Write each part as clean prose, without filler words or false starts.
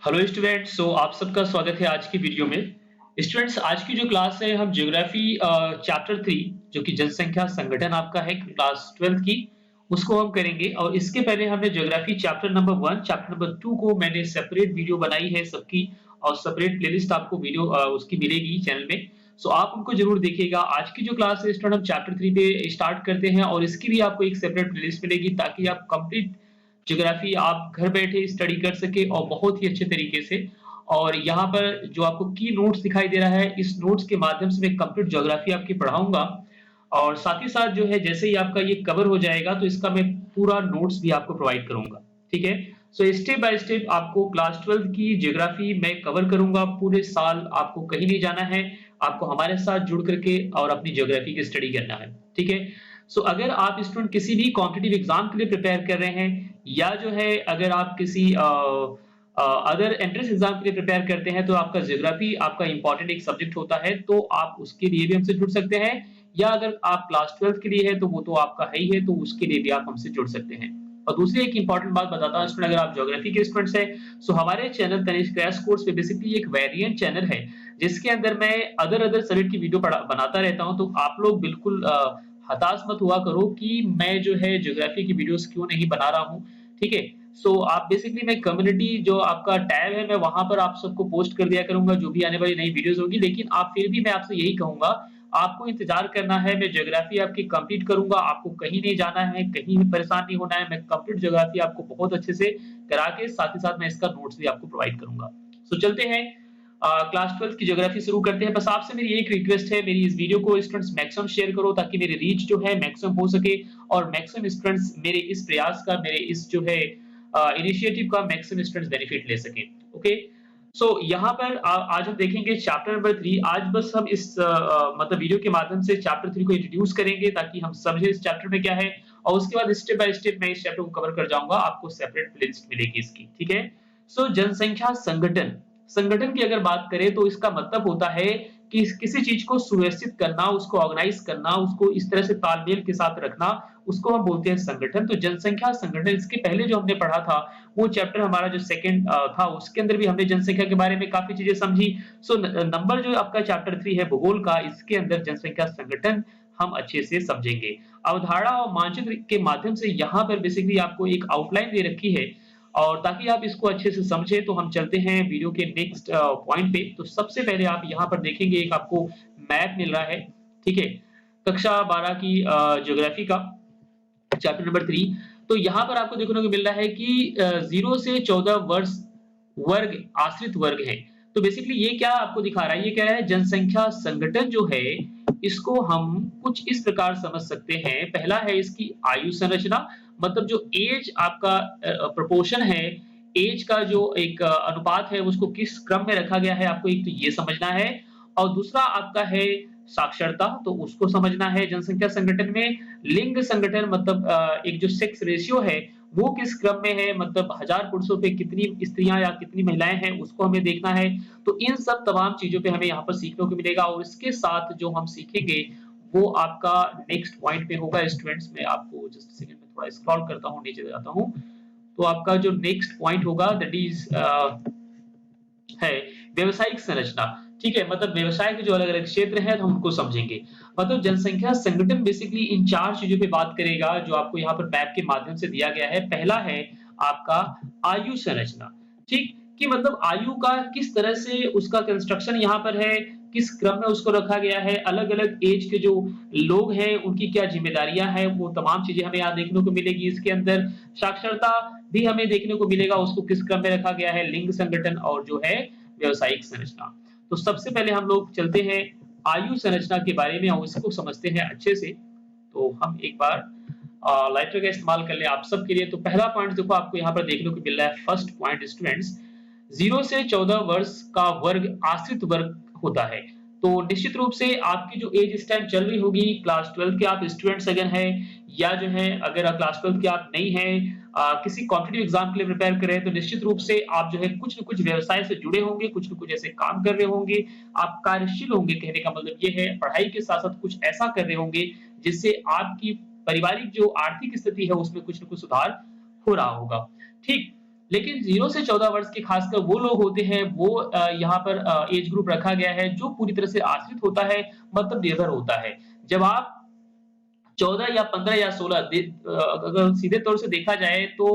Hello students, सो आप सबका स्वागत है आज की वीडियो में। स्टूडेंट्स, आज की जो क्लास है हम ज्योग्राफी चैप्टर 3 जो कि जनसंख्या संगठन आपका है क्लास 12 की, उसको हम करेंगे। और इसके पहले हमने geography chapter number 1, chapter number 2 को मैंने सेपरेट वीडियो बनाई है सबकी, और सेपरेट प्लेलिस्ट आपको वीडियो उसकी मिलेगी चैनल में। सो आप उनको जरूर देखिएगा। आज की जो क्लास है स्टूडेंट हम चैप्टर 3 पे स्टार्ट करते हैं, और इसकी भी आपको एक सेपरेट प्लेलिस्ट मिलेगी ताकि आप कंप्लीट ज्योग्राफी आप घर बैठे स्टडी कर सके और बहुत ही अच्छे तरीके से। और यहाँ पर जो आपको की नोट्स दिखाई दे रहा है, इस नोट्स के माध्यम से मैं कंप्लीट ज्योग्राफी आपकी पढ़ाऊंगा। और साथ ही साथ जो है जैसे ही आपका ये कवर हो जाएगा तो इसका मैं पूरा नोट्स भी आपको प्रोवाइड करूंगा। ठीक है। सो स्टेप बाय स्टेप आपको क्लास 12 की ज्योग्राफी मैं कवर करूंगा। पूरे साल आपको कहीं नहीं जाना है, आपको हमारे साथ जुड़ करके और अपनी ज्योग्राफी की स्टडी करना है। ठीक है। सो अगर आप स्टूडेंट किसी भी कॉम्पिटिटिव एग्जाम के लिए प्रिपेयर कर रहे हैं, या जो है अगर आप किसी अदर एंट्रेंस एग्जाम के लिए प्रिपेयर करते हैं, तो आपका ज्योग्राफी आपका इंपॉर्टेंट एक सब्जेक्ट होता है, तो आप उसके लिए भी हमसे जुड़ सकते हैं। या अगर आप क्लास 12 के लिए है तो वो तो आपका है ही है, तो उसके लिए भी आप हमसे जुड़ सकते हैं। और दूसरी एक इंपॉर्टेंट बात बताता हूँ स्टूडेंट, अगर आप ज्योग्राफी के स्टूडेंट्स हैं, सो हमारे चैनल तनिष्क क्रैश कोर्स पे बेसिकली एक वेरिएंट चैनल है, जिसके अंदर मैं अदर अदर सब्जेक्ट की वीडियो बनाता रहता हूँ। तो आप लोग बिल्कुल हताश मत हुआ करो कि मैं जो है ज्योग्राफी की वीडियोस क्यों नहीं बना रहा हूँ। ठीक है। सो आप बेसिकली मैं कम्युनिटी जो आपका टैब है, मैं वहां पर आप सबको पोस्ट कर दिया करूंगा जो भी आने वाली नई वीडियोस होगी। लेकिन आप फिर भी मैं आपसे यही कहूंगा, आपको इंतजार करना है। मैं ज्योग्राफी आपकी कंप्लीट करूंगा, आपको कहीं नहीं जाना है, कहीं भी परेशान नहीं होना है। मैं कंप्लीट ज्योग्राफी आपको बहुत अच्छे से करा के साथ ही साथ मैं इसका नोट्स भी आपको प्रोवाइड करूंगा। सो चलते हैं क्लास 12 की ज्योग्राफी शुरू करते हैं। बस आपसे मेरी एक रिक्वेस्ट है, मेरी इस वीडियो को स्टूडेंट्स मैक्सिमम शेयर करो ताकि मेरी रीच जो है मैक्सिमम हो सके, और मैक्सिमम स्टूडेंट्स मेरे इस प्रयास का, मेरे इस जो है इनिशिएटिव का मैक्सिमम स्टूडेंट्स बेनिफिट ले सकें। ओके। सो यहाँ पर आज हम देखेंगे चैप्टर नंबर 3। आज बस हम इस मतलब वीडियो के माध्यम से चैप्टर 3 को इंट्रोड्यूस करेंगे ताकि हम समझे इस चैप्टर में क्या है, और उसके बाद स्टेप बाय स्टेप मैं इस चैप्टर को कवर कर जाऊंगा। आपको सेपरेट प्लेलिस्ट मिलेगी इसकी। ठीक है। सो जनसंख्या संगठन, संगठन की अगर बात करें तो इसका मतलब होता है कि किसी चीज को सुव्यवस्थित करना, उसको ऑर्गेनाइज करना, उसको इस तरह से तालमेल के साथ रखना, उसको हम बोलते हैं संगठन। तो जनसंख्या संगठन, इसके पहले जो हमने पढ़ा था वो चैप्टर हमारा जो सेकंड था, उसके अंदर भी हमने जनसंख्या के बारे में काफी चीजें समझी। सो नंबर जो आपका चैप्टर 3 है भूगोल का, इसके अंदर जनसंख्या संगठन हम अच्छे से समझेंगे। अवधारणा और मानचित्र के माध्यम से यहाँ पर बेसिकली आपको एक आउटलाइन दे रखी है, और ताकि आप इसको अच्छे से समझे तो हम चलते हैं वीडियो के नेक्स्ट पॉइंट पे। तो सबसे पहले आप यहाँ पर देखेंगे एक आपको मैप मिल रहा है। ठीक है। कक्षा 12 की ज्योग्राफी का चैप्टर नंबर 3। तो यहाँ पर आपको देखने को मिल रहा है कि 0 से 14 वर्ष वर्ग आश्रित वर्ग है। तो बेसिकली ये क्या आपको दिखा रहा है, ये कह रहा है जनसंख्या संगठन जो है इसको हम कुछ इस प्रकार समझ सकते हैं। पहला है इसकी आयु संरचना, मतलब जो एज आपका प्रोपोर्शन है, एज का जो एक अनुपात है उसको किस क्रम में रखा गया है, आपको एक तो ये समझना है। और दूसरा आपका है साक्षरता, तो उसको समझना है जनसंख्या संगठन में। लिंग संगठन मतलब एक जो सेक्स रेशियो है वो किस क्रम में है, मतलब 1000 पुरुषों पे कितनी स्त्रियां या कितनी महिलाएं हैं, उसको हमें देखना है। तो इन सब तमाम चीजों पे हमें यहाँ पर सीखने को मिलेगा, और इसके साथ जो हम सीखेंगे वो आपका नेक्स्ट पॉइंट पे होगा। स्टूडेंट्स, मैं आपको जस्ट सेकंड में थोड़ा स्क्रॉल करता हूँ, नीचे जाता हूँ। तो आपका जो नेक्स्ट पॉइंट होगा दैट इज है व्यवसायिक संरचना। ठीक है। मतलब व्यवसाय के जो अलग-अलग क्षेत्र हैं हम उनको समझेंगे। मतलब जनसंख्या संगठन बेसिकली इन 4 चीजों पे बात करेगा जो आपको यहाँ पर मैप के माध्यम से दिया गया है। पहला है आपका आयु संरचना। ठीक? कि मतलब आयु का किस तरह से उसका कंस्ट्रक्शन यहाँ पर है, किस क्रम में उसको रखा गया है, अलग-अलग एज के जो लोग हैं उनकी क्या जिम्मेदारियां हैं, वो तमाम चीजें हमें यहाँ देखने को मिलेगी। इसके अंदर साक्षरता भी हमें देखने को मिलेगा, उसको किस क्रम में रखा गया है, लिंग संगठन और जो है व्यावसायिक संरचना। तो सबसे पहले हम लोग चलते हैं आयु संरचना के बारे में और इसको समझते हैं अच्छे से। तो हम एक बार लाइटर का इस्तेमाल कर लें आप सबके लिए। तो पहला पॉइंट देखो आपको यहाँ पर देखने को मिल रहा है। फर्स्ट पॉइंट स्टूडेंट्स, 0 से 14 वर्ष का वर्ग आश्रित वर्ग होता है। तो निश्चित रूप से आपकी जो एज इस टाइम चल रही होगी, क्लास 12 के आप स्टूडेंट्स अगर हैं, या जो है अगर आप क्लास 12 के आप नहीं हैं, किसी कॉम्पिटिटिव एग्जाम के लिए प्रिपेयर कर रहे हैं, तो निश्चित रूप से आप जो है कुछ न कुछ व्यवसाय से जुड़े होंगे, कुछ न कुछ ऐसे काम कर रहे होंगे, आप कार्यशील होंगे। कहने का मतलब ये है पढ़ाई के साथ-साथ कुछ ऐसा कर रहे होंगे जिससे आपकी पारिवारिक जो आर्थिक स्थिति है उसमें कुछ न कुछ सुधार हो रहा होगा। ठीक? लेकिन 0 से 14 वर्ष के खासकर वो लोग होते हैं, वो यहाँ पर एज ग्रुप रखा गया है जो पूरी तरह से आश्रित होता है, मतलब निर्भर होता है। जब आप 14 या 15 या 16 अगर सीधे तौर से देखा जाए तो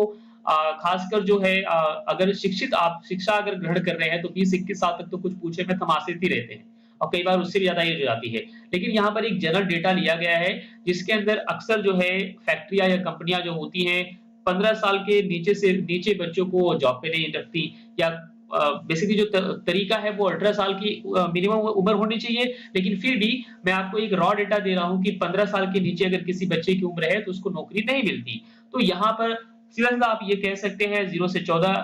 खासकर जो है अगर आप शिक्षा अगर ग्रहण कर रहे हैं तो 20-21 साल तक तो कुछ पूछे में हम आश्रित ही रहते हैं और कई बार उससे भी ज़्यादा एज हो जाती है। लेकिन यहाँ पर एक जनरल डेटा लिया गया है जिसके अंदर अक्सर जो है फैक्ट्रियाँ या कंपनियाँ जो होती हैं 15 साल के नीचे बच्चों को जॉब पे नहीं रखती या बेसिकली जो तरीका है वो 18 साल की मिनिमम उम्र होनी चाहिए, लेकिन फिर भी मैं आपको एक रॉ डेटा दे रहा हूँ कि 15 साल के नीचे अगर किसी बच्चे की उम्र है तो उसको नौकरी नहीं मिलती। तो यहाँ पर सीधा-सीधा आप ये कह सकते हैं 0 से 14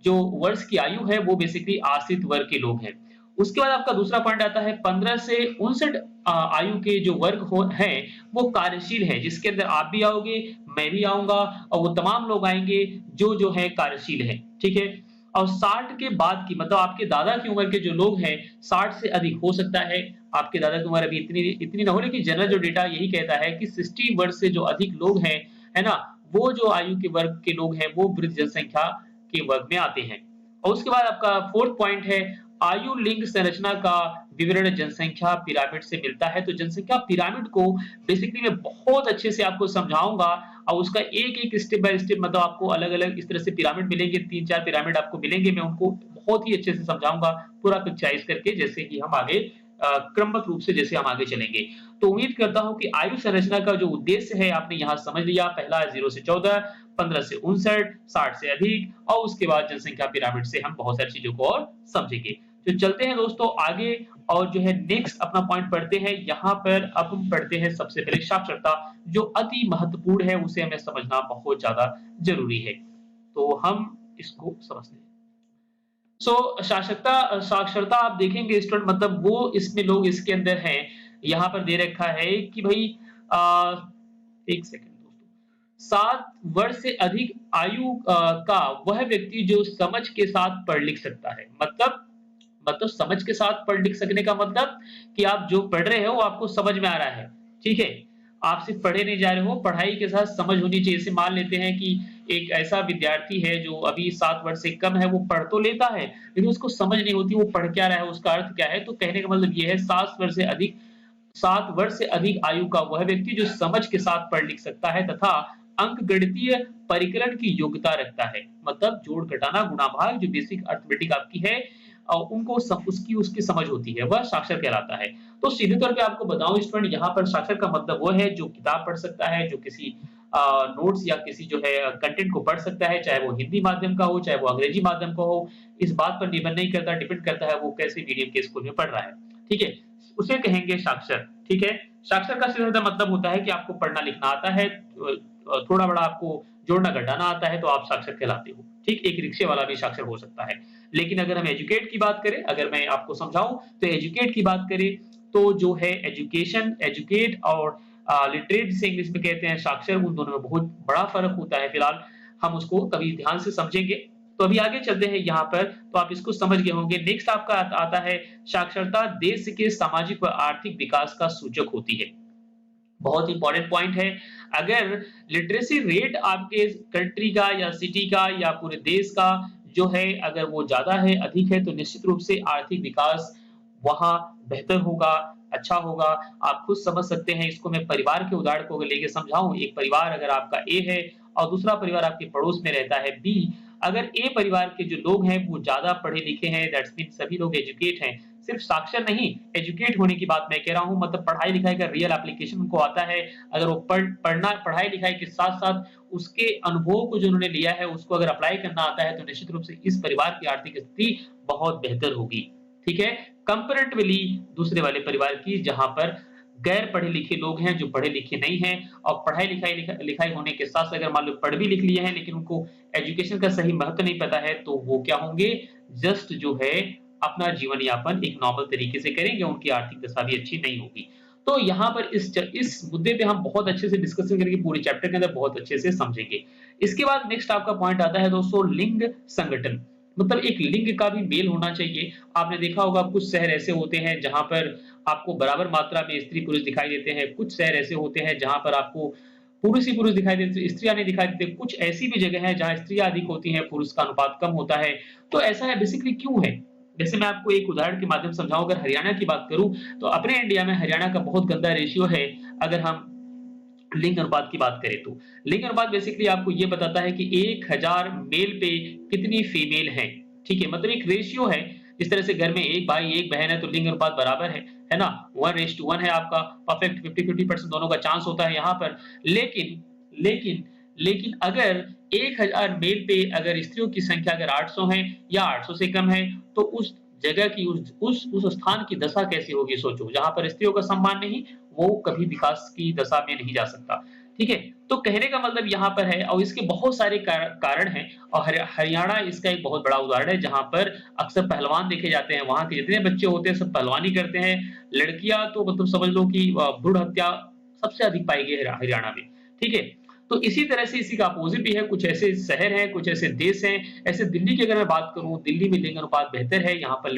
जो वर्ष की आयु है वो बेसिकली आश्रित वर्ग के लोग हैं। उसके बाद आपका दूसरा पॉइंट आता है 15 से 59 आयु के जो वर्ग हैं वो कार्यशील हैं, जिसके अंदर आप भी आओगे, मैं भी आऊँगा और वो तमाम लोग आएँगे जो है कार्यशील हैं, ठीक है? और 60 के बाद की मतलब आपके दादा की उम्र के जो लोग हैं, 60 से अधिक हो सकता है, आपके दादा की उम्र अभी इतनी इतनी ना हो लेकिन जनरल जो डेटा यही कहता है कि 60 वर्ष से जो अधिक लोग हैं, है ना? वो जो आयु के वर्ग के लोग हैं, वो वृद्ध जनसंख्या के वर्ग में आते हैं। और उसके बाद आपका 4th पॉइंट है, आयु लिंग संरचना का विवरण जनसंख्या पिरामिड से मिलता है। तो जनसंख्या पिरामिड को बेसिकली मैं बहुत अच्छे से आपको समझाऊँगा और उसका एक-एक स्टेप बाय स्टेप मतलब आपको अलग-अलग इस तरह से पिरामिड मिलेंगे, 3-4 पिरामिड आपको मिलेंगे, मैं उनको बहुत ही अच्छे से समझाऊँगा, पूरा पिक्चराइज़ करके जैसे कि हम आगे क्रमबद्ध रूप से जैसे हम आगे चलेंगे। तो उम्मीद करता हूँ कि आयु संरचना का जो उद्देश्य है आपने यहाँ समझ लिया, पहला है 0 से 14, 15 से 59, 60 से अधिक और उसके बाद जनसंख्या पिरामिड से हम बहुत सारी चीज़ों को और समझेंगे। तो चलते हैं दोस्तों आगे और जो है नेक्स्ट अपना पॉइंट पढ़ते हैं। यहाँ पर अब हम पढ़ते हैं सबसे पहले साक्षरता, जो अति महत्वपूर्ण है, उसे हमें समझना बहुत ज़्यादा ज़रूरी है। तो हम इसको समझते हैं। साक्षरता साक्षरता आप देखेंगे स्टूडेंट मतलब वो इसमें लोग इसके अंदर हैं, यहाँ पर दे रखा है कि भई 1 सेकंड दोस्तों, 7 वर्ष से अधिक आयु का वह व्यक्ति जो समझ के साथ पढ़ लिख सकता है। मतलब समझ के साथ पढ़ लिख सकने का मतलब कि आप जो पढ़ रहे हो वो आपको समझ में आ रहा है, ठीक है? आप सिर्फ पढ़े नहीं जा रहे हो, पढ़ाई के साथ समझ होनी चाहिए। जैसे मान लेते हैं कि एक ऐसा विद्यार्थी है जो अभी 7 वर्ष से कम है, वो पढ़ तो लेता है, लेकिन उसको समझ नहीं होती वो पढ़ क्या रहा है, उसका अर्थ क्या है? तो कहने का मतलब ये है 7 वर्ष से अधिक आयु का वह व्यक्ति जो समझ के साथ पढ़ लिख सकता है तथा अंकगणितीय परिकलन की योग्यता रखता है। मतलब जोड़, घटाना, गुणा, भाग जो बेसिक अरिथमेटिक आपकी है उनको उसकी समझ होती है, वह साक्षर कहलाता है। तो सीधे तौर पे आपको बताऊँ स्टूडेंट यहाँ पर साक्षर का मतलब वो है जो किताब पढ़ सकता है, जो किसी नोट्स या किसी जो है कंटेंट को पढ़ सकता है, चाहे वो हिंदी माध्यम का हो, चाहे वो अंग्रेजी माध्यम का हो, इस बात पर निर्भर नहीं करता, डिपेंड करता है वो कैसे मीडियम के स्कूल में पढ़ रहा है। ठीक है? उसे कहेंगे साक्षर, ठीक है? साक्षर का सीधा-सीधा मतलब होता है कि आपको पढ़ना-लिखना आता है, थोड़ा-बड़ा आपको जोड़ना-घटाना आता है तो आप साक्षर कहलाते हो। ठीक? एक रिक्शे वाला भी साक्षर हो सकता है। लेकिन अगर हम एजुकेट की बात करें, अगर मैं आपको समझाऊँ तो एजुकेट की बात करें तो जो है एजुकेट और लिटरेट जिसे इंग्लिश में कहते हैं साक्षर, उन दोनों में बहुत बड़ा फ़र्क होता है। फिलहाल हम उसको कभी ध्यान से समझेंगे। तो अभी आगे चलते हैं यहाँ पर, तो आप इसको समझ गए होंगे। नेक्स्ट आपका आता है साक्षरता देश के सामाजिक व आर्थिक विकास का सूचक होती है। बहुत इंपॉर्टेंट पॉइंट है। अगर लिटरेसी रेट आपके कंट्री का या सिटी का या पूरे देश का जो है अगर वो ज़्यादा है, अधिक है तो निश्चित रूप से आर्थिक विकास वहाँ बेहतर होगा, अच्छा होगा। आप खुद समझ सकते हैं इसको मैं परिवार के उदाहरण को लेके समझाऊँ, एक परिवार अगर आपका ए है और दूसरा परिवार आपके पड़ोस में रहता है बी, अगर ए परिवार के जो लोग हैं वो ज़्यादा पढ़े-लिखे हैं दैट्स मीन सभी लोग एजुकेट हैं, सिर्फ साक्षर नहीं, एजुकेट होने की बात मैं कह रहा हूँ मतलब पढ़ाई-लिखाई का रियल एप्लीकेशन उनको आता है। अगर वो पढ़ाई-लिखाई के साथ-साथ उसके अनुभवों को जो उन्होंने लिया है, उसको अगर अप्लाई करना आता है, तो निश्चित रूप से इस परिवार की आर्थिक स्थिति बहुत बेहतर होगी। ठीक है? कंपैरेटिवली दूसरे वाले परिवार की जहाँ पर गैर पढ़े-लिखे लोग हैं, जो पढ़े-लिखे नहीं हैं और लिखाई होने के साथ-साथ अगर मान लो पढ़ भी लिख लिए हैं, लेकिन उनको एजुकेशन का सही महत्व नहीं पता है, तो वो क्या होंगे? जस्ट जो है अपना जीवन यापन एक नॉर्मल तरीके से करेंगे, उनकी आर्थिक दशा भी अच्छी नहीं होगी। तो यहाँ पर इस मुद्दे पे हम बहुत अच्छे से डिस्कशन करके पूरे चैप्टर के अंदर बहुत अच्छे से समझेंगे। इसके बाद नेक्स्ट आपका पॉइंट आता है दोस्तों लिंग संगठन। मतलब एक लिंग का भी मेल होना चाहिए। आपने देखा होगा कुछ शहर ऐसे होते हैं जहाँ पर आपको बराबर मात्रा में स्त्री-पुरुष दिखाई देते हैं, कुछ शहर ऐसे होते हैं जहाँ पर आपको पुरुष ही पुरुष दिखाई देते, स्त्रियाँ नहीं दिखाई देते। कुछ ऐसी भी जगह है जहाँ स्त्रियाँ अधिक होती हैं, पुरुष का अनुपात कम होता है। तो ऐसा है बेसिकली क्यों है? जैसे मैं आपको एक उदाहरण के माध्यम से समझाऊँ, अगर हरियाणा की बात करूँ, तो अपने इंडिया में हरियाणा का बहुत गंदा रेशियो है, अगर हम लिंग अनुपात की बात करें तो। लिंग अनुपात बेसिकली आपको ये बताता है कि 1000 मेल पे कितनी फीमेल हैं, ठीक है? मतलब एक रेशियो है, जिस तरह से घर में 1 भाई 1 बहन है तो लिंग अनुपात बराबर है ना? 1:1 है आपका, परफेक्ट 50-50% दोनों का चांस होता है यहाँ पर। लेकिन लेकिन लेकिन अगर 1000 मेल पे अगर स्त्रियों की संख्या अगर 800 है या 800 से कम है, तो उस जगह की उस स्थान की दशा कैसी होगी सोचो। जहाँ पर स्त्रियों का सम्मान नहीं, वो कभी विकास की दशा में नहीं जा सकता, ठीक है? तो कहने का मतलब यहाँ पर है, और इसके बहुत सारे कारण हैं, और हरियाणा इसका एक बहुत बड़ा उदाहरण है, जहाँ पर अक्सर पहलवान देखे जाते हैं। वहाँ के जितने बच्चे होते हैं सब पहलवानी करते हैं। लड़कियाँ तो मतलब समझ लो कि भ्रूण हत्या सबसे अधिक पाई गई है हरियाणा में, ठीक है? तो इसी तरह से इसी का अपोज़िट भी है, कुछ ऐसे शहर हैं, कुछ ऐसे देश हैं, ऐसे दिल्ली की अगर मैं बात करूँ, दिल्ली में लिंग अनुपात बेहतर है, यहाँ पर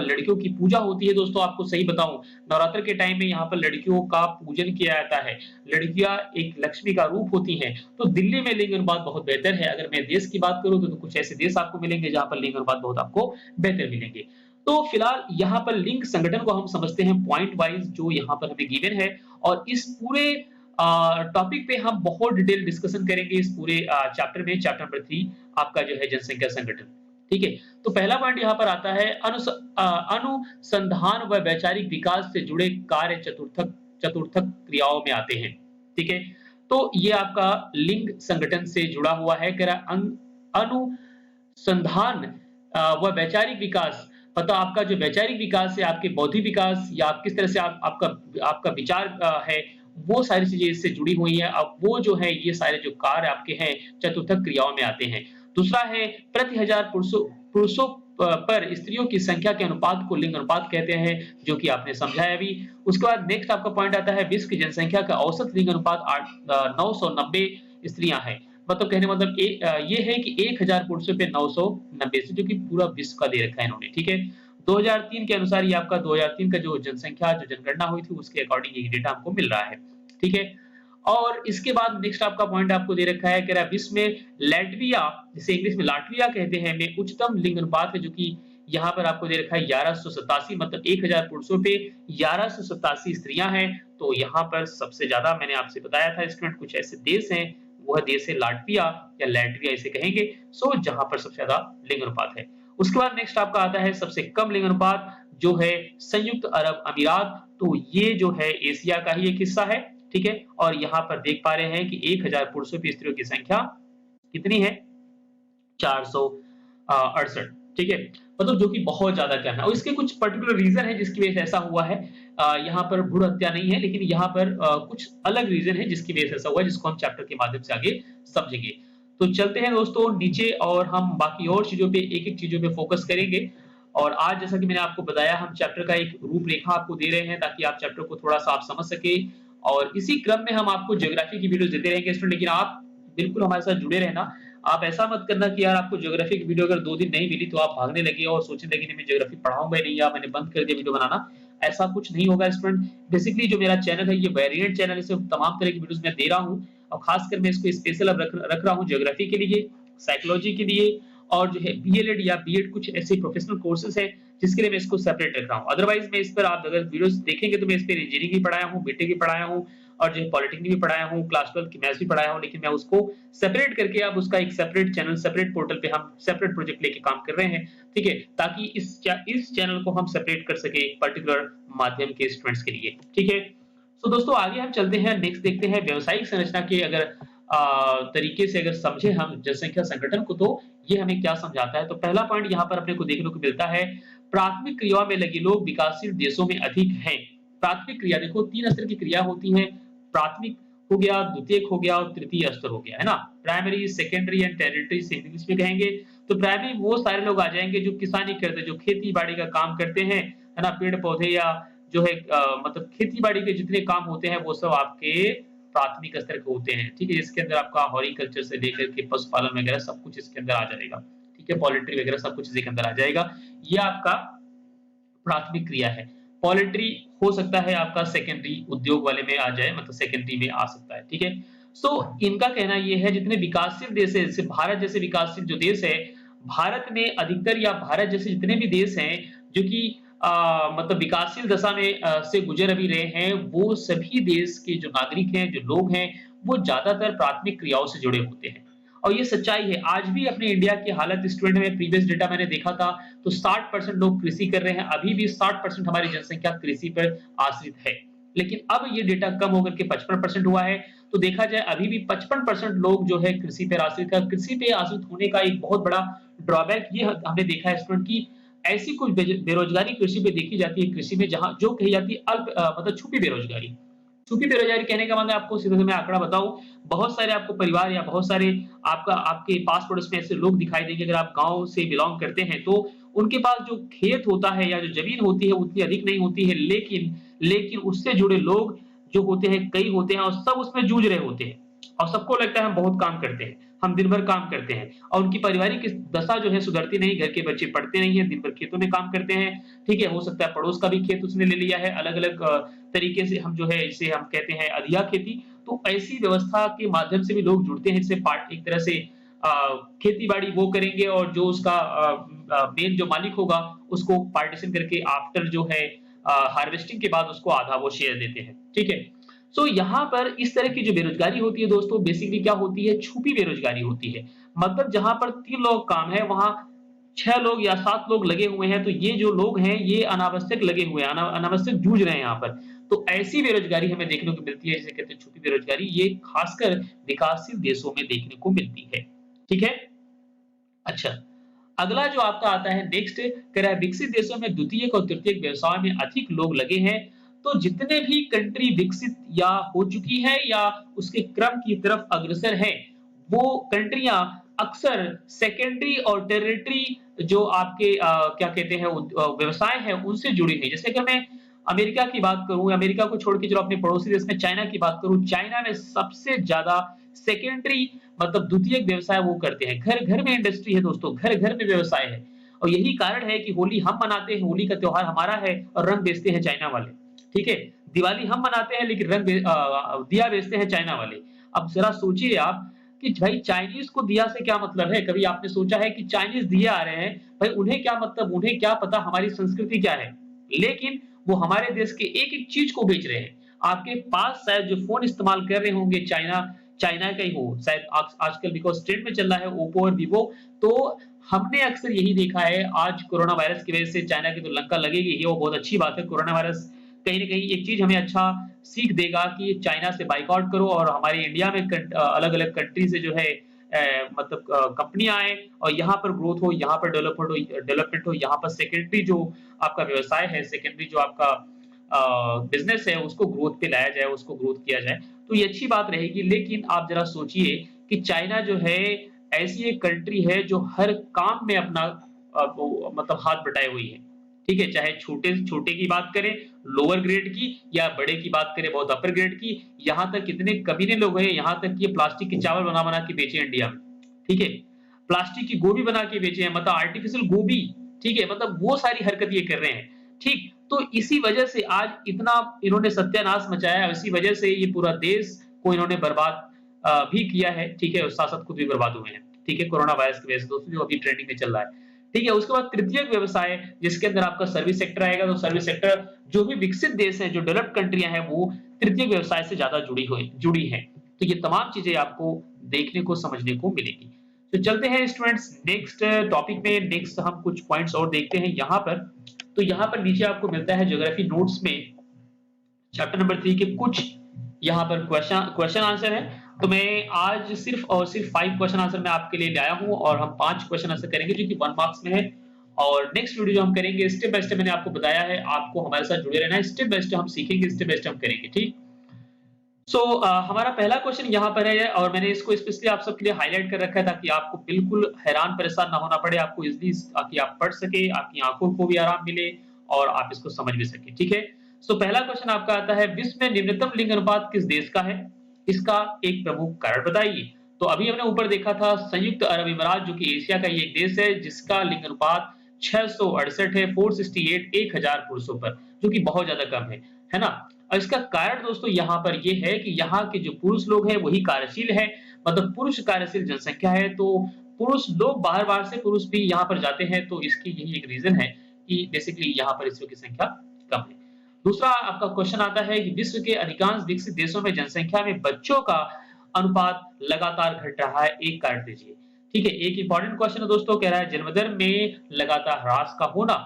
लड़कियों की पूजा होती है दोस्तों। आपको सही बताऊँ, नवरात्र के टाइम में यहाँ पर लड़कियों का पूजन किया जाता है। लड़कियाँ एक लक्ष्मी का रूप होती हैं, तो दिल्ली में लिंग अनुपात बहुत बेहतर है। अगर मैं देश की बात करूँ तो कुछ ऐसे देश आपको मिलेंगे जहाँ पर लिंग अनुपात बहुत आपको बेहतर मिलेंगे। तो फिलहाल यहाँ पर लिंग संगठन को हम समझते हैं पॉइंट वाइज़, जो यहाँ पर हमें गिवन है, और इस पूरे टॉपिक पे हम बहुत डिटेल डिस्कशन करेंगे इस पूरे चैप्टर में, चैप्टर नंबर 3 आपका जो है जनसंख्या संगठन, ठीक है? तो पहला पॉइंट यहाँ पर आता है अनुसंधान व वैचारिक विकास से जुड़े कार्य चतुर्थक चतुर्थक क्रियाओं में आते हैं, ठीक है? तो ये आपका लिंग संगठन से जुड़ा हुआ है, कह रहा अनुसंधान व वैचारिक विकास, मतलब आपका जो वैचारिक विकास है, आपके बौद्धिक विकास, या आप किस तरह से आपका आपका विचार है, वो सारी चीज़ें इससे जुड़ी हुई हैं। अब वो जो है ये सारे जो कार्य आपके हैं, चतुर्थक क्रियाओं में आते हैं। दूसरा है प्रति हज़ार पुरुषों पर स्त्रियों की संख्या के अनुपात को लिंग अनुपात कहते हैं, जो कि आपने समझा है अभी। उसके बाद नेक्स्ट आपका पॉइंट आता है विश्व की जनसंख्या का औसत लिंग अनुपात 990 स्त्रियाँ हैं। मतलब कहने का मतलब ये है कि 1000 पुरुषों पे 990 से, जो कि पूरा विश्व का दे रखा है इन्होंने, ठीक है? 2003 के अनुसार ये आपका 2003 का जो जनसंख्या जो जनगणना हुई थी उसके अकॉर्डिंग ये डेटा हमको मिल रहा है, ठीक है? और इसके बाद नेक्स्ट आपका पॉइंट आपको दे रखा है, कह रहा है विश्व में लैटविया, जिसे इंग्लिश में लाटविया कहते हैं, में उच्चतम लिंग अनुपात है, जो कि यहाँ पर आपको दे रखा है 1187, मतलब 1000 पुरुषों पे 1187 स्त्रियाँ हैं। तो यहाँ पर सबसे ज़्यादा मैंने आपसे बताया था स्टूडेंट, कुछ ऐसे देश हैं, वह देश है लाटविया या लैटविया इसे कहेंगे, सो जहाँ पर सबसे ज़्यादा लिंग अनुपात है। उसके बाद नेक्स्ट आपका आता है सबसे कम लिंग अनुपात, जो है संयुक्त अरब अमीरात। तो ये जो है एशिया का ही एक हिस्सा है, ठीक है? और यहाँ पर देख पा रहे हैं कि 1000 पुरुषों पे स्त्रियों की संख्या कितनी है? 468, ठीक है? मतलब जो कि बहुत ज़्यादा कम है, और इसके कुछ पर्टिकुलर रीज़न है जिसकी वजह से ऐसा हुआ है। यहाँ पर भ्रूण हत्या नहीं है, लेकिन यहाँ पर कुछ अलग रीज़न है जिसकी वजह से ऐसा हुआ है, जिसको हम चैप्टर के माध्यम से आगे समझेंगे। तो चलते हैं दोस्तों नीचे, और हम बाकी और चीज़ों पे एक-एक चीज़ों पे फोकस करेंगे। और आज जैसा कि मैंने आपको बताया, हम चैप्टर का एक रूपरेखा आपको दे रहे हैं ताकि आप चैप्टर को थोड़ा-सा आप समझ सकें, और इसी क्रम में हम आपको ज्योग्राफी की वीडियोज़ देते रहेंगे स्टूडेंट, लेकिन आप बिल्कुल हमारे साथ जुड़े रहना। आप ऐसा मत करना कि यार आपको ज्योग्राफी की वीडियो अगर 2 दिन नहीं मिली तो आप भागने लगे और सोचने लगे नहीं मैं ज्योग्राफी पढ़ाऊँगा ही नहीं, या मैंने बंद कर दिया वीडियो बनाना। ऐसा कुछ नहीं होगा स्टूडेंट। बेसिकली जो मेरा चैनल है ये वेरिएंट चैनल है, इसमें तमाम तरह की वीडियोज़ मैं दे रहा हूँ, और खासकर मैं इसको स्पेशल अब रख रहा हूँ ज्योग्राफी के लिए, साइकोलॉजी के लिए, और जो है बीएलएड या बीएड, कुछ ऐसे प्रोफेशनल कोर्सेज़ हैं जिसके लिए मैं इसको सेपरेट रख रहा हूँ। अदरवाइज़ मैं इस पर आप अगर वीडियोज़ देखेंगे तो मैं इस पे इंजीनियरिंग भी पढ़ाया हूँ, बीटेक भी पढ़ाया हूँ, और जो है पॉलिटेक्निक भी पढ़ाया हूँ, क्लास 12 की मैथ्स भी पढ़ाया हूँ, लेकिन मैं उसको सेपरेट करके अब उसका एक सेपरेट चैनल, सेपरेट पोर्टल पे हम सेपरेट प्रोजेक्ट लेके काम कर रहे हैं, ठीक है? ताकि इस चैनल को हम सेपरेट कर सके एक पर्टिकुलर माध्यम के स्टूडेंट्स के लिए, ठीक है? तो दोस्तों आगे हम चलते हैं, नेक्स्ट देखते हैं व्यावसायिक संरचना के अगर तरीके से अगर समझे हम जनसंख्या संगठन को, तो ये हमें क्या समझाता है। तो पहला पॉइंट यहाँ पर अपने को देखने को मिलता है, प्राथमिक क्रियाओं में लगे लोग विकासशील देशों में अधिक हैं। प्राथमिक क्रिया देखो 3 स्तर की क्रिया होती हैं, प्राथमिक हो गया, द्वितीयक हो गया और तृतीय स्तर हो गया, है ना? प्राइमरी, सेकेंडरी एंड टर्शियरी से इंग्लिश में कहेंगे। तो प्राइमरी वो सारे लोग आ जाएँगे जो किसानी करते हैं, जो खेती-बाड़ी का काम करते हैं, है ना? पेड़-पौधे या जो है मतलब खेती-बाड़ी के जितने काम होते हैं वो सब आपके प्राथमिक स्तर के होते हैं, ठीक है? इसके अंदर आपका हॉर्टिकल्चर से लेकर के पशुपालन वगैरह सब कुछ इसके अंदर आ जाएगा, ठीक है? पोल्ट्री वगैरह सब कुछ इसी के अंदर आ जाएगा। ये आपका प्राथमिक क्रिया है। पोल्ट्री हो सकता है आपका सेकेंडरी उद्योग वाले में आ जाए, मतलब सेकेंडरी में आ सकता है, ठीक है। सो इनका कहना ये है जितने विकासशील देश है, जैसे भारत जैसे विकासशील जो देश है, भारत में अधिकतर या भारत जैसे जितने भी देश हैं जो कि मतलब विकासशील दशा में से गुजर अभी रहे हैं, वो सभी देश के जो नागरिक हैं, जो लोग हैं, वो ज्यादातर प्राथमिक क्रियाओं से जुड़े होते हैं। और ये सच्चाई है। आज भी अपने इंडिया की हालत स्टूडेंट में प्रीवियस डेटा मैंने देखा था, तो 60% लोग कृषि कर रहे हैं। अभी भी 60% हमारी जनसंख्या कृषि पर आश्रित है। लेकिन अब ये डेटा कम होकर के 55% हुआ है। तो देखा जाए अभी भी 55% लोग जो है कृषि पर आश्रित है। कृषि पे आश्रित होने का एक बहुत बड़ा ड्रॉबैक ये हमने देखा है स्टूडेंट की ऐसी कुछ बेरोजगारी कृषि पे देखी जाती है कृषि में जहाँ जो कही जाती है मतलब छुपी बेरोजगारी। चूँकि बेरोज़गारी कहने का मतलब आपको सीधे-सीधे मैं आंकड़ा बताऊँ, बहुत सारे आपको परिवार या बहुत सारे आपके पास-पड़ोस में ऐसे लोग दिखाई देंगे अगर आप गाँव से बिलॉन्ग करते हैं, तो उनके पास जो खेत होता है या जो ज़मीन होती है, उतनी अधिक नहीं होती है, लेकिन उससे जुड़े लोग जो होते हैं, कई होते हैं और सब उसमें जूझ रहे होते हैं और सबको लगता है हम बहुत काम करते हैं, हम दिन भर काम करते हैं और उनकी पारिवारिक दशा जो है सुधरती नहीं, घर के बच्चे पढ़ते नहीं हैं, दिन भर खेतों में काम करते हैं, ठीक है? हो सकता है पड़ोस का भी खेत उसने ले लिया है, अलग-अलग तरीके से हम जो है इसे हम कहते हैं अधिया खेती। तो ऐसी व्यवस्था के माध्यम से भी लोग जुड़ते हैं, इससे पार्ट एक तरह से खेती-बाड़ी वो करेंगे और जो उसका मेन जो मालिक होगा, उसको पार्टीशन करके आफ्टर जो है हार्वेस्टिंग के बाद उसको आधा वो शेयर देते हैं, ठीक है? सो यहाँ पर इस तरह की जो बेरोज़गारी होती है दोस्तों बेसिकली क्या होती है, छुपी बेरोज़गारी होती है। मतलब जहाँ पर 3 लोग काम है, वहाँ 6 लोग या 7 लोग लगे हुए हैं, तो ये जो लोग हैं, ये अनावश्यक लगे हुए हैं, अनावश्यक जूझ रहे हैं यहाँ पर। तो ऐसी बेरोज़गारी हमें देखने को मिलती है, जिसे कहते हैं छुपी बेरोज़गारी, ये खासकर विकासशील देशों में देखने को मिलती है। ठीक है? अच्छा, अगला जो आपका आता है नेक्स्ट कह रहा है विकसित देशों में द्वितीयक और तृतीयक व्यवसाय में अधिक लोग लगे हैं, तो जितने भी कंट्री विकसित या हो चुकी है या उसके क्रम की तरफ अग्रसर है, वो कंट्रियां अक्सर सेकेंडरी और टेरिटरी जो आपके क्या कहते हैं व्यवसाय है उनसे जुड़ी हुई। जैसे कि मैं अमेरिका की बात करूं, अमेरिका को छोड़ के जो अपने पड़ोसी देश में चाइना की बात करूं, चाइना में सबसे ज्यादा सेकेंडरी मतलब द्वितीयक व्यवसाय वो करते हैं। घर-घर में इंडस्ट्री है दोस्तों, घर-घर में व्यवसाय है। और यही कारण है कि होली हम मनाते हैं, होली का त्योहार हमारा है और रंग बेचते हैं चाइना वाले। ठीक है? दिवाली हम मनाते हैं लेकिन दिया बेचते हैं चाइना वाले। अब ज़रा सोचिए आप कि भाई चाइनीज़ को दिया से क्या मतलब है? कभी आपने सोचा है कि चाइनीज़ दिए आ रहे हैं, भाई उन्हें क्या मतलब, उन्हें क्या पता हमारी संस्कृति क्या है? लेकिन वो हमारे देश के एक-एक चीज़ को बेच रहे हैं। आपके पास शायद जो फ़ोन इस्तेमाल कर रहे होंगे चाइना का ही हो, शायद आज आजकल बिकॉज़ ट्रेंड में चल रहा है ओप्पो और वीवो, तो हमने अक्सर यही देखा है आज कोरोना वायरस की वजह से चाइना की तो लंका लगेगी ही, वो बहुत अच्छी बात है। कोरोना वायरस कहीं न कहीं एक चीज़ हमें अच्छा सीख देगा कि चाइना से बायकॉट करो और हमारे इंडिया में अलग-अलग कंट्री से जो है मतलब कंपनियाँ आएँ और यहाँ पर ग्रोथ हो, यहाँ पर डेवलपमेंट हो, यहाँ पर सेकेंडरी जो आपका व्यवसाय है, सेकेंडरी जो आपका बिज़नेस है, उसको ग्रोथ पे लाया जाए, उसको ग्रोथ किया जाए। तो ये अच्छी बात रहेगी, लेकिन आप ज़रा सोचिए कि चाइना जो है, ऐसी एक कंट्री है जो हर काम में अपना वो मतलब हाथ बटाए हुई है। ठीक है? चाहे छोटे से छोटे की बात करें, लोअर ग्रेड की या बड़े की बात करें बहुत अपर ग्रेड की, यहाँ तक कितने कमीने लोग हैं, यहाँ तक कि ये प्लास्टिक के चावल बना-बना के बेचे इंडिया में। ठीक है? प्लास्टिक की गोभी बना के बेचे हैं, मतलब आर्टिफिशियल गोभी, ठीक है? मतलब वो सारी हरकत ये कर रहे हैं। ठीक? तो इसी वजह से आज इतना इन्होंने सत्यानाश मचाया है, इसी वजह से ये पूरा देश को इन्होंने बर्बाद भी किया है, ठीक है? और साथ-साथ खुद भी बर्बाद हुए हैं, ठीक है? कोरोना वायरस की वजह से दोस्तों जो अभी ट्रेंडिंग में चल रहा है, ठीक है? उसके बाद तृतीयक व्यवसाय जिसके अंदर आपका सर्विस सेक्टर आएगा, तो सर्विस सेक्टर जो भी विकसित देश हैं, जो डेवलप्ड कंट्रियाँ हैं, वो तृतीयक व्यवसाय से ज़्यादा जुड़ी हैं। तो ये तमाम चीज़ें आपको देखने को, समझने को मिलेगी। तो चलते हैं स्टूडेंट्स नेक्स्ट टॉपिक में, नेक्स्ट हम कुछ पॉइंट्स और देखते हैं यहाँ पर। तो यहाँ पर नीचे आपको मिलता है ज्योग्राफी नोट्स में चैप्टर नंबर 3 के कुछ यहाँ पर क्वेश्चन आंसर है। तो मैं आज सिर्फ और सिर्फ 5 क्वेश्चन आंसर मैं आपके लिए लाया हूँ और हम 5 क्वेश्चन आंसर करेंगे जो कि 1 मार्क्स में है। और नेक्स्ट वीडियो जो हम करेंगे स्टेप बाय स्टेप मैंने आपको बताया है, आपको हमारे साथ जुड़े रहना है, स्टेप बाय स्टेप हम सीखेंगे, स्टेप बाय स्टेप हम करेंगे, ठीक? हमारा पहला क्वेश्चन यहाँ पर है और मैंने इसको स्पेशली आप सबके लिए हाइलाइट कर रखा है ताकि आपको बिल्कुल हैरान परेशान ना होना पड़े, आपको इज़िली ताकि आप पढ़ सके, आपकी आँखों को भी आराम मिले और आप इसको समझ भी सकें, ठीक है? पहला क्वेश्चन आपका आता है विश्व में निम्नतम लिंग अनुपात किस देश का है? इसका एक प्रमुख कारण बताइए। तो अभी हमने ऊपर देखा था संयुक्त अरब अमीरात जो कि एशिया का ही एक देश है जिसका लिंग अनुपात 668 है, 468 1000 पुरुषों पर, जो कि बहुत ज़्यादा कम है ना? और इसका कारण दोस्तों यहाँ पर ये है कि यहाँ के जो पुरुष लोग हैं वही कार्यशील है, मतलब पुरुष कार्यशील जनसंख्या है, तो पुरुष लोग बाहर-बाहर से पुरुष भी यहाँ पर जाते हैं, तो इसकी यही एक रीज़न है कि बेसिकली यहाँ पर स्त्रियों की संख्या कम है। दूसरा आपका क्वेश्चन आता है कि विश्व के अधिकांश विकसित देशों में जनसंख्या में बच्चों का अनुपात लगातार घट रहा है, एक कारण दीजिए। ठीक है, एक इंपॉर्टेंट क्वेश्चन है दोस्तों, कह रहा है जन्म दर में लगातार ह्रास का होना,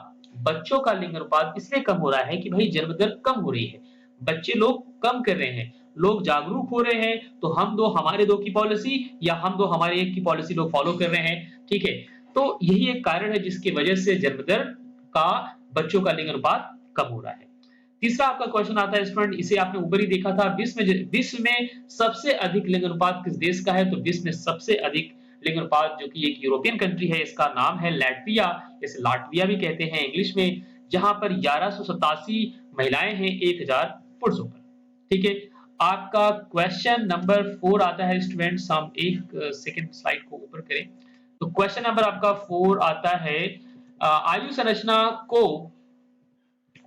बच्चों का लिंग अनुपात इसलिए कम हो रहा है कि भाई जन्म दर कम हो रही है, बच्चे लोग कम कर रहे हैं, लोग जागरूक हो रहे हैं, तो हम दो हमारे दो की पॉलिसी या हम दो हमारे एक की पॉलिसी लोग फॉलो कर रहे हैं, ठीक है? तो यही एक कारण है जिसकी वजह से जन्म दर का बच्चों का लिंग अनुपात कम हो रहा है। तीसरा आपका क्वेश्चन आता है स्टूडेंट, इसे आपने ऊपर ही देखा था, विश्व में सबसे अधिक लिंग अनुपात किस देश का है? तो विश्व में सबसे अधिक लिंग अनुपात जो कि एक यूरोपियन कंट्री है, इसका नाम है लैटविया, इसे लाटविया भी कहते हैं इंग्लिश में, जहां पर 1187 महिलाएं हैं 1000 पुरुषों पर। ठीक है, आपका क्वेश्चन नंबर 4 आता है स्टूडेंट्स, हम एक सेकंड स्लाइड को ऊपर करें। तो क्वेश्चन नंबर आपका 4 आता है, आयु संरचना को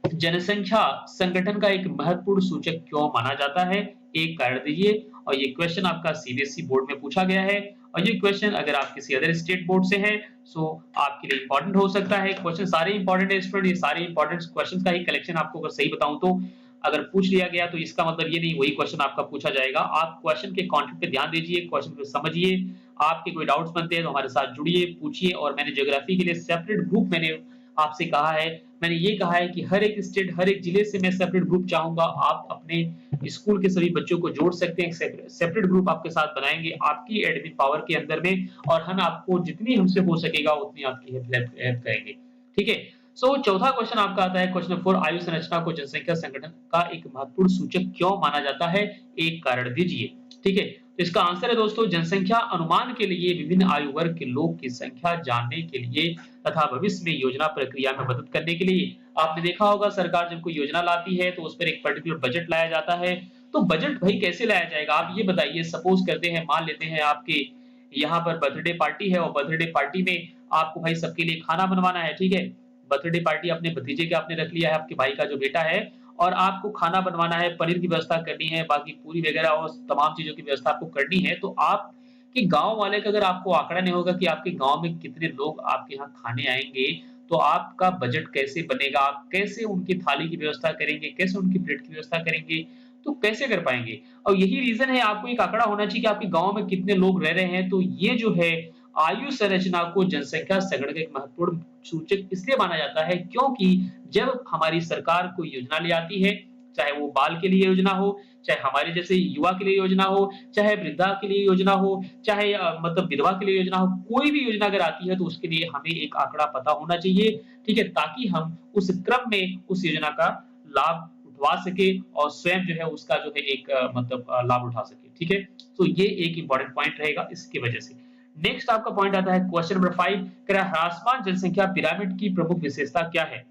जनसंख्या संगठन का एक महत्वपूर्ण सूचक क्यों माना जाता है? एक कारण दीजिए। और ये क्वेश्चन आपका सीबीएसई बोर्ड में पूछा गया है, और ये क्वेश्चन अगर आप किसी अदर स्टेट बोर्ड से हैं, सो आपके लिए इंपॉर्टेंट हो सकता है। क्वेश्चन सारे इंपॉर्टेंट है स्टूडेंट, ये सारे इंपॉर्टेंट क्वेश्चंस का ही कलेक्शन आपको अगर सही बताऊं तो, अगर पूछ लिया गया तो इसका मतलब ये नहीं वही क्वेश्चन आपका पूछा जाएगा। आप क्वेश्चन के कंटेंट पे ध्यान दीजिए, क्वेश्चन को समझिए, आपके कोई डाउट्स बनते हैं तो हमारे साथ जुड़िए, पूछिए। और मैंने ज्योग्राफी के लिए सेपरेट ग्रुप मैंने आपसे कहा है, मैंने ये कहा है कि हर एक स्टेट, हर एक जिले से मैं सेपरेट ग्रुप चाहूंगा। आप अपने स्कूल के सभी बच्चों को जोड़ सकते हैं, सेपरेट ग्रुप आपके साथ बनाएंगे आपकी एडमिन पावर के अंदर में, और हम आपको जितनी हमसे हो सकेगा उतनी आपकी हेल्प करेंगे। ठीक है, सो चौथा क्वेश्चन आपका आता है, क्वेश्चन नंबर 4, आयु संरचना को जनसंख्या संगठन का एक महत्वपूर्ण सूचक क्यों माना जाता है? एक कारण दीजिए। ठीक है, तो इसका आंसर है दोस्तों, जनसंख्या अनुमान के लिए विभिन्न आयु वर्ग के लोग की संख्या जानने के लिए तथा भविष्य में योजना प्रक्रिया में मदद करने के लिए। आपने देखा होगा सरकार जब कोई योजना लाती है तो उस पर एक पर्टिकुलर बजट लाया जाता है। तो बजट भाई कैसे लाया जाएगा? आप ये बताइए, सपोज करते हैं, मान लेते हैं आपके यहाँ पर बर्थडे पार्टी है, और बर्थडे पार्टी में आपको भाई सबके लिए खाना बनवाना है, ठीक है? बर्थडे पार्टी अपने भतीजे के आपने रख लिया है, आपके भाई का जो बेटा है, और आपको खाना बनवाना है, पनीर की व्यवस्था करनी है, बाकी पूरी वगैरह और तमाम चीज़ों की व्यवस्था आपको करनी है। तो आपके गाँव वाले का अगर आपको आँकड़ा नहीं होगा कि आपके गाँव में कितने लोग आपके यहाँ खाने आएँगे, तो आपका बजट कैसे बनेगा? आप कैसे उनकी थाली की व्यवस्था करेंगे? कैसे उनकी प्लेट की व्यवस्था करेंगे? तो कैसे कर पाएँगे? और यही रीज़न है, आपको एक आँकड़ा होना चाहिए कि आपके गाँव में कितने लोग रह रहे हैं। तो ये जो है आयु संरचना को जनसंख्या संगठन का एक महत्वपूर्ण सूचक इसलिए माना जाता है क्योंकि जब हमारी सरकार कोई योजना ले आती है, चाहे वो बाल के लिए योजना हो, चाहे हमारे जैसे युवा के लिए योजना हो, चाहे वृद्धा के लिए योजना हो, चाहे मतलब विधवा के लिए योजना हो, कोई भी योजना अगर आती है तो उसके लिए हमें एक आंकड़ा पता होना चाहिए, ठीक है? ताकि हम उस क्रम में उस योजना का लाभ उठवा सके और स्वयं जो है उसका जो है एक लाभ उठा सके, ठीक है? तो ये एक इंपॉर्टेंट पॉइंट रहेगा इसकी वजह से। नेक्स्ट आपका पॉइंट आता है क्वेश्चन नंबर 5, कह रहा है ह्रासमान जनसंख्या पिरामिड की प्रमुख विशेषता क्या है?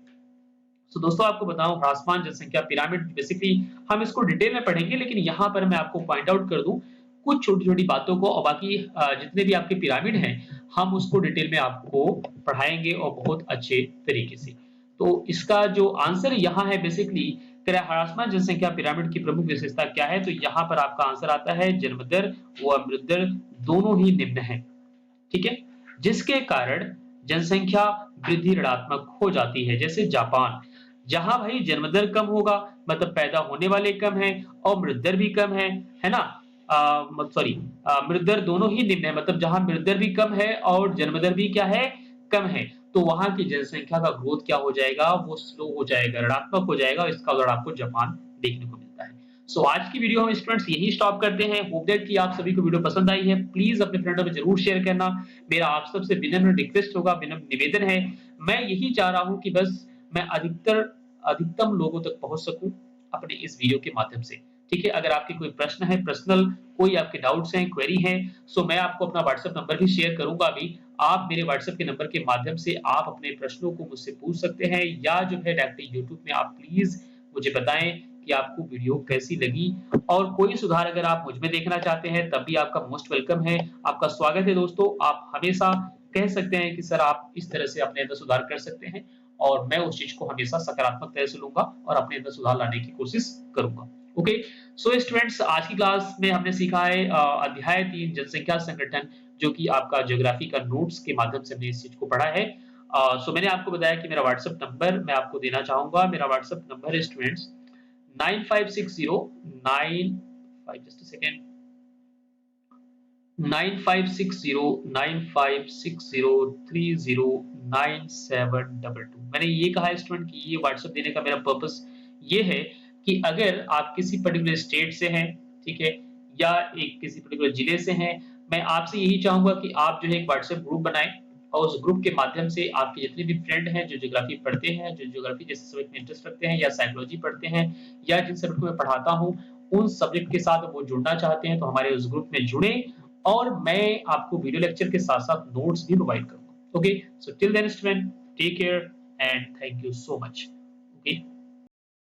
तो दोस्तों आपको बताऊं, ह्रासमान जनसंख्या पिरामिड बेसिकली हम इसको डिटेल में पढ़ेंगे, लेकिन यहाँ पर मैं आपको पॉइंट आउट कर दूं कुछ छोटी-छोटी बातों को, और बाकी जितने भी आपके पिरामिड हैं हम उसको डिटेल में आपको पढ़ाएंगे और बहुत अच्छे तरीके से। तो इसका जो आंसर यहाँ है बेसिकली, कह रहा है ह्रासमान जनसंख्या पिरामिड की प्रमुख विशेषता क्या है? तो यहाँ पर आपका आंसर आता है जन्म दर व मृत्यु दर दोनों ही निम्न है, ठीक है? जिसके कारण जनसंख्या वृद्धि ऋणात्मक हो जाती है। जैसे जापान, जहां भाई जन्म दर कम होगा, मतलब पैदा होने वाले कम है, और मृत्यु दर भी कम है ना? मृत्यु दर दोनों ही निम्न है, मतलब जहां मृत्यु दर भी कम है और जन्म दर भी क्या है? कम है। तो वहां की जनसंख्या का ग्रोथ क्या हो जाएगा? वो स्लो हो जाएगा, ऋणात्मक हो जाएगा। इसका उदाहरण आपको जापान देखने को मिलता है। सो आज की वीडियो हम स्टूडेंट्स यही स्टॉप करते हैं। होप दैट कि आप सभी को वीडियो पसंद आई है। प्लीज अपने फ्रेंडों में जरूर शेयर करना। मेरा आप सबसे विनम्र रिक्वेस्ट होगा, विनम्र निवेदन है, मैं यही चाह रहा हूं कि बस मैं अधिकतम लोगों तक पहुंच सकूं अपने इस वीडियो के माध्यम से। ठीक है, अगर आपके कोई प्रश्न है, पर्सनल कोई आपके डाउट्स हैं, क्वेरी हैं, सो मैं आपको अपना व्हाट्सएप नंबर भी शेयर करूंगा अभी। आप मेरे व्हाट्सएप के नंबर के माध्यम से आप अपने प्रश्नों को मुझसे पूछ सकते हैं, या जो है डायरेक्टली यूट्यूब में आप प्लीज मुझे बताएं कि आपको वीडियो कैसी लगी, और कोई सुधार अगर आप मुझ में देखना चाहते हैं तब भी आपका मोस्ट वेलकम है। आपका स्वागत है दोस्तों, आप हमेशा कह सकते हैं कि सर आप इस तरह से अपने अंदर सुधार कर सकते हैं और मैं उस चीज़ को हमेशा सकारात्मक तरह से लूँगा और अपने अंदर सुधार लाने की कोशिश करूँगा। ओके, सो स्टूडेंट्स आज की क्लास में हमने सीखा है अध्याय 3 जनसंख्या संगठन जो कि आपका ज्योग्राफी का नोट्स के माध्यम से हमने इस चीज़ को पढ़ा है। सो मैंने आपको बताया कि मेरा व्हाट्सएप नंबर मैं आपको देना चाहूँगा। मेरा व्हाट्सएप नंबर है स्टूडेंट्स 9560 जस्ट अ सेकंड 9560 309722। मैंने ये कहा है स्टूडेंट कि ये व्हाट्सएप देने का मेरा पर्पस ये है कि अगर आप किसी पर्टिकुलर स्टेट से हैं, ठीक है, या एक किसी पर्टिकुलर जिले से हैं, मैं आपसे यही चाहूंगा कि आप जो है एक व्हाट्सएप ग्रुप बनाएं और उस ग्रुप के माध्यम से आपके जितने भी फ्रेंड हैं जो ज्योग्राफी पढ़ते हैं, जो ज्योग्राफी जैसे सब्जेक्ट में इंटरेस्ट रखते हैं या साइकोलॉजी पढ़ते हैं या जिन सब्जेक्ट को मैं पढ़ाता हूँ उन सब्जेक्ट के साथ वो जुड़ना चाहते हैं तो हमारे उस ग्रुप में जुड़े और मैं आपको वीडियो लेक्चर के साथ-साथ नोट्स भी प्रोवाइड करूँगा। Okay, so till then student take care and thank you so much. Okay.